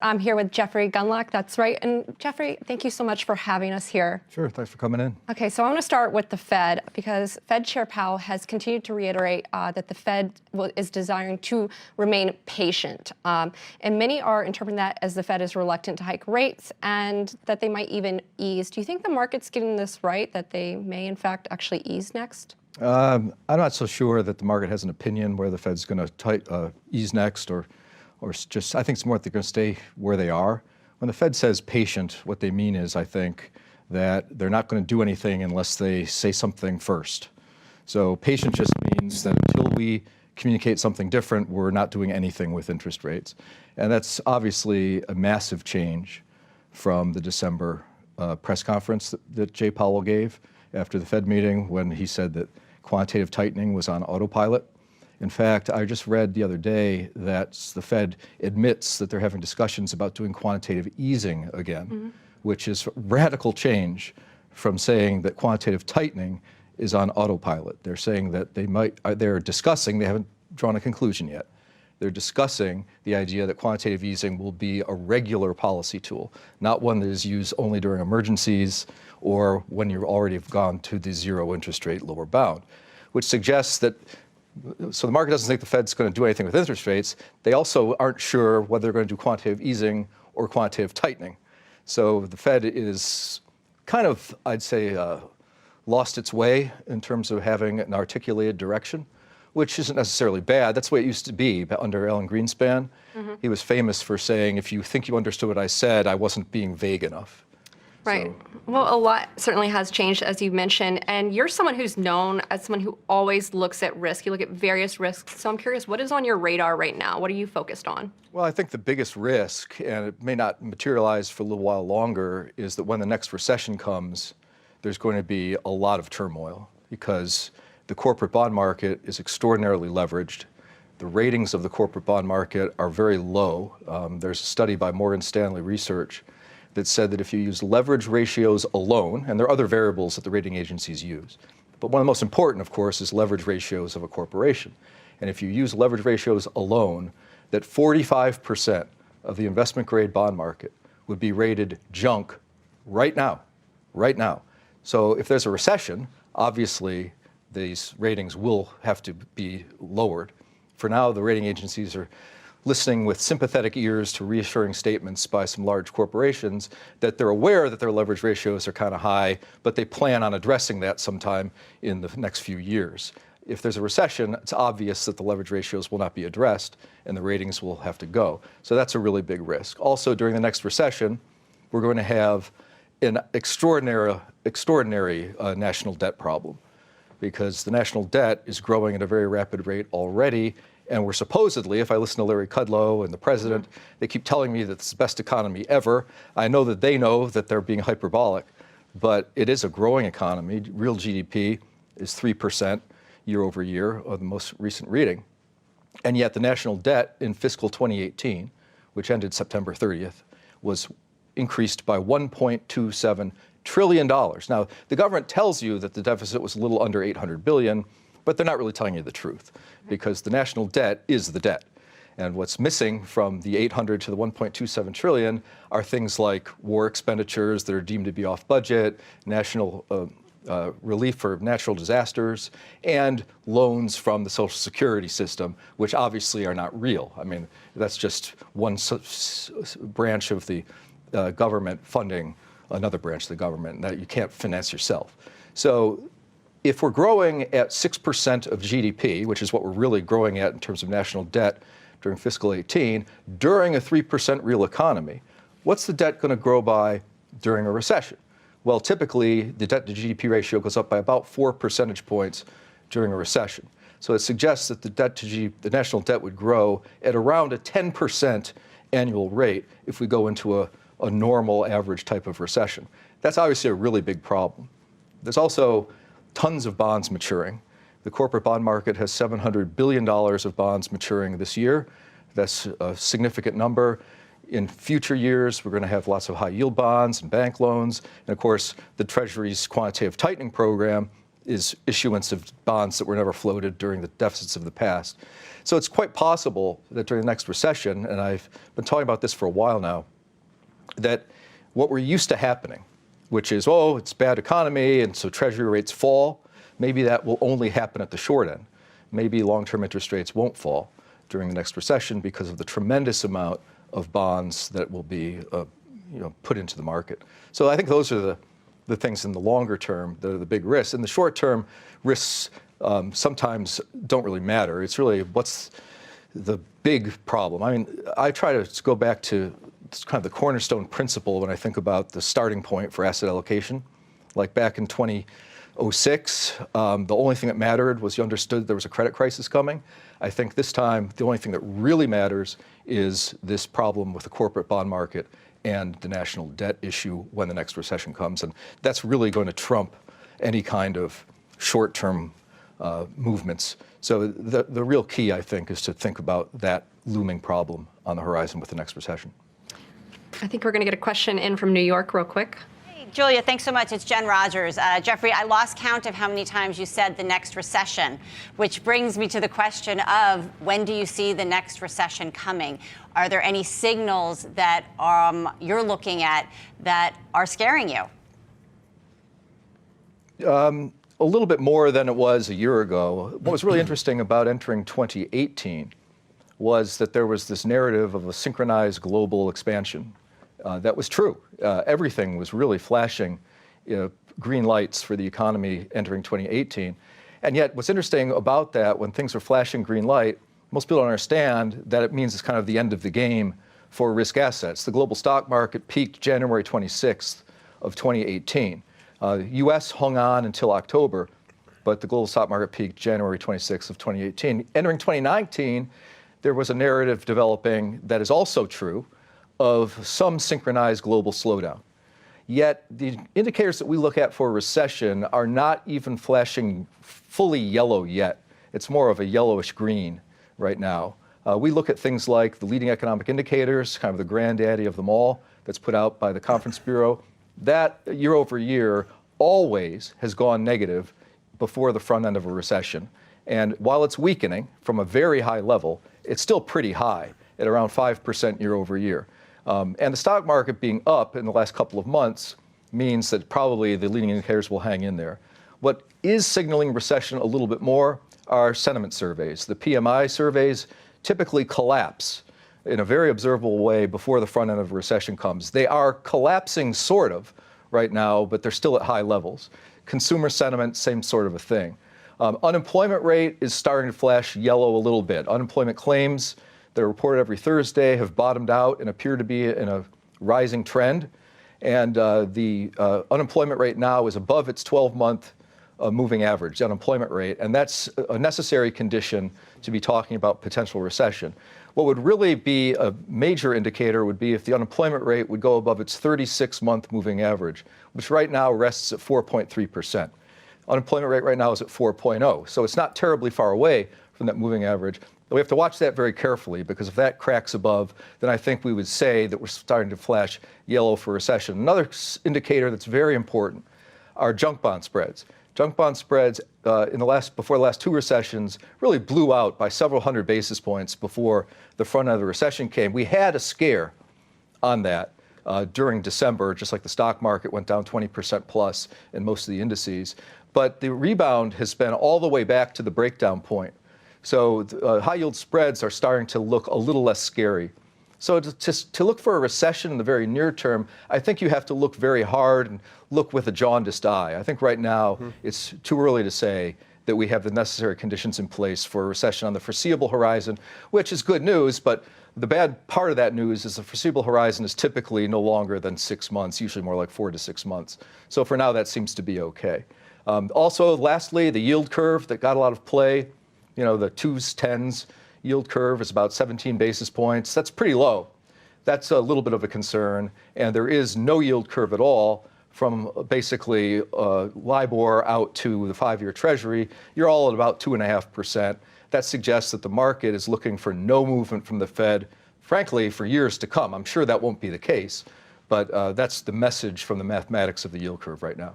I'm here with Jeffrey Gundlach, that's right. And Jeffrey, thank you so much for having us here. Sure, thanks for coming in. Okay, so I want to start with the Fed because Fed Chair Powell has continued to reiterate that the Fed is desiring to remain patient. And many are interpreting that as the Fed is reluctant to hike rates and that they might even ease. Do you think the market's getting this right, that they may in fact actually ease next? I'm not so sure that the market has an opinion where the Fed's going to ease next or just, I think it's more that they're going to stay where they are. When the Fed says patient, what they mean is, I think, that they're not going to do anything unless they say something first. So patient just means that until we communicate something different, we're not doing anything with interest rates. And that's obviously a massive change from the December press conference that Jay Powell gave after the Fed meeting when he said that quantitative tightening was on autopilot. In fact, I just read the other day that the Fed admits that they're having discussions about doing quantitative easing again, which is a radical change from saying that quantitative tightening is on autopilot. They're saying that they're discussing, they haven't drawn a conclusion yet. They're discussing the idea that quantitative easing will be a regular policy tool, not one that is used only during emergencies or when you already have gone to the zero interest rate lower bound, which suggests that so the market doesn't think the Fed's going to do anything with interest rates. They also aren't sure whether they're going to do quantitative easing or quantitative tightening. So the Fed is kind of, I'd say, lost its way in terms of having an articulated direction, which isn't necessarily bad. That's the way it used to be under Alan Greenspan. He was famous for saying, if you think you understood what I said, I wasn't being vague enough. Right. So, well, a lot certainly has changed, as you mentioned, and you're someone who's known as someone who always looks at risk. You look at various risks. So I'm curious, what is on your radar right now? What are you focused on? Well, I think the biggest risk, and it may not materialize for a little while longer, is that when the next recession comes, there's going to be a lot of turmoil because the corporate bond market is extraordinarily leveraged. The ratings of the corporate bond market are very low. There's a study by Morgan Stanley Research that said that if you use leverage ratios alone, and there are other variables that the rating agencies use, but one of the most important, of course, is leverage ratios of a corporation. And if you use leverage ratios alone, that 45% of the investment grade bond market would be rated junk right now. So if there's a recession, obviously these ratings will have to be lowered. For now, the rating agencies are listening with sympathetic ears to reassuring statements by some large corporations that they're aware that their leverage ratios are kind of high, but they plan on addressing that sometime in the next few years. If there's a recession, it's obvious that the leverage ratios will not be addressed and the ratings will have to go. So that's a really big risk. Also, during the next recession, we're going to have an extraordinary national debt problem because the national debt is growing at a very rapid rate already. And we're supposedly, if I listen to Larry Kudlow and the president, they keep telling me that it's the best economy ever. I know that they know that they're being hyperbolic, but it is a growing economy. Real GDP is 3% year over year, or the most recent reading. And yet the national debt in fiscal 2018, which ended September 30th, was increased by $1.27 trillion. Now, the government tells you that the deficit was a little under $800 billion, but they're not really telling you the truth because the national debt is the debt. And what's missing from the 800 to the 1.27 trillion are things like war expenditures that are deemed to be off budget, national relief for natural disasters, and loans from the Social Security system, which obviously are not real. I mean, that's just one branch of the government funding another branch of the government that you can't finance yourself. So if we're growing at 6% of GDP, which is what we're really growing at in terms of national debt during fiscal 18, during a 3% real economy, what's the debt going to grow by during a recession? Well, typically, the debt to GDP ratio goes up by about 4 percentage points during a recession. So it suggests that the national debt would grow at around a 10% annual rate if we go into a normal average type of recession. That's obviously a really big problem. There's also tons of bonds maturing. The corporate bond market has $700 billion of bonds maturing this year. That's a significant number. In future years, we're going to have lots of high yield bonds and bank loans. And of course, the Treasury's quantitative tightening program is issuance of bonds that were never floated during the deficits of the past. So it's quite possible that during the next recession, and I've been talking about this for a while now, that what we're used to happening, which is, oh, it's bad economy, and so treasury rates fall, maybe that will only happen at the short end. Maybe long-term interest rates won't fall during the next recession because of the tremendous amount of bonds that will be put into the market. So I think those are the things in the longer term that are the big risks. In the short term, risks sometimes don't really matter. It's really what's the big problem. I mean, I try to go back to kind of the cornerstone principle when I think about the starting point for asset allocation. Like back in 2006, the only thing that mattered was you understood there was a credit crisis coming. I think this time, the only thing that really matters is this problem with the corporate bond market and the national debt issue when the next recession comes. And that's really going to trump any kind of short-term movements. So the real key, I think, is to think about that looming problem on the horizon with the next recession. I think we're going to get a question in from New York real quick. Hey, Julia, thanks so much. It's Jen Rogers. Jeffrey, I lost count of how many times you said the next recession, which brings me to the question of when do you see the next recession coming? Are there any signals that you're looking at that are scaring you? A little bit more than it was a year ago. What was really interesting about entering 2018 was that there was this narrative of a synchronized global expansion. That was true. Everything was really flashing green lights for the economy entering 2018. And yet what's interesting about that, when things are flashing green light, most people don't understand that it means it's kind of the end of the game for risk assets. The global stock market peaked January 26th of 2018. U.S. hung on until October, but the global stock market peaked January 26th of 2018. Entering 2019, there was a narrative developing that is also true of some synchronized global slowdown. Yet the indicators that we look at for a recession are not even flashing fully yellow yet. It's more of a yellowish green right now. We look at things like the leading economic indicators, kind of the granddaddy of them all, that's put out by the Conference Bureau. That year over year always has gone negative before the front end of a recession. And while it's weakening from a very high level, it's still pretty high at around 5% year over year. And the stock market being up in the last couple of months means that probably the leading indicators will hang in there. What is signaling recession a little bit more are sentiment surveys. The PMI surveys typically collapse in a very observable way before the front end of a recession comes. They are collapsing sort of right now, but they're still at high levels. Consumer sentiment, same sort of a thing. Unemployment rate is starting to flash yellow a little bit. Unemployment claims that are reported every Thursday have bottomed out and appear to be in a rising trend. And the unemployment rate now is above its 12-month moving average, the unemployment rate. And that's a necessary condition to be talking about potential recession. What would really be a major indicator would be if the unemployment rate would go above its 36-month moving average, which right now rests at 4.3%. Unemployment rate right now is at 4.0, so it's not terribly far away from that moving average. But we have to watch that very carefully, because if that cracks above, then I think we would say that we're starting to flash yellow for recession. Another indicator that's very important are junk bond spreads. Junk bond spreads before the last two recessions really blew out by several hundred basis points before the front end of the recession came. We had a scare on that during December, just like the stock market went down 20% plus in most of the indices. But the rebound has been all the way back to the breakdown point. So high yield spreads are starting to look a little less scary. So to look for a recession in the very near term, I think you have to look very hard and look with a jaundiced eye. I think right now it's too early to say that we have the necessary conditions in place for a recession on the foreseeable horizon, which is good news, but the bad part of that news is the foreseeable horizon is typically no longer than 6 months, usually more like 4 to 6 months. So for now, that seems to be okay. Also, lastly, the yield curve that got a lot of play, the 2s, 10s yield curve is about 17 basis points. That's pretty low. That's a little bit of a concern. And there is no yield curve at all from basically LIBOR out to the 5-year Treasury. You're all at about 2.5%. That suggests that the market is looking for no movement from the Fed, frankly, for years to come. I'm sure that won't be the case, but that's the message from the mathematics of the yield curve right now.